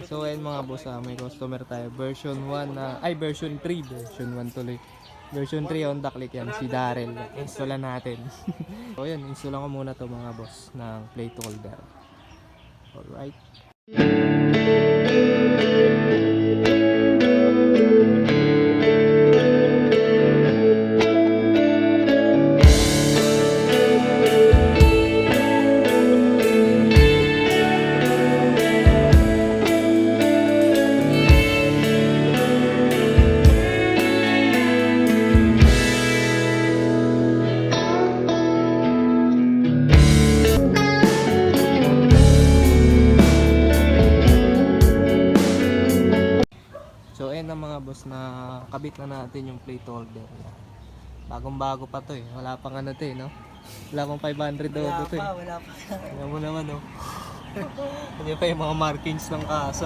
So ayun mga boss, may customer tayo. Version 1 na, version 3. Version 1 tuloy. Version 3 Honda Click yan, si Darrell. Installan natin. So yun, installan ko muna to mga boss ng plate holder. Alright. So ayun ang mga boss, na kabit na natin yung plate holder. Bagong bago pa to eh. Wala pang ano to eh, no? Wala pang 500 daw to eh. Wala pa. Alam mo naman, no? Hindi pa yung mga markings ng kaso.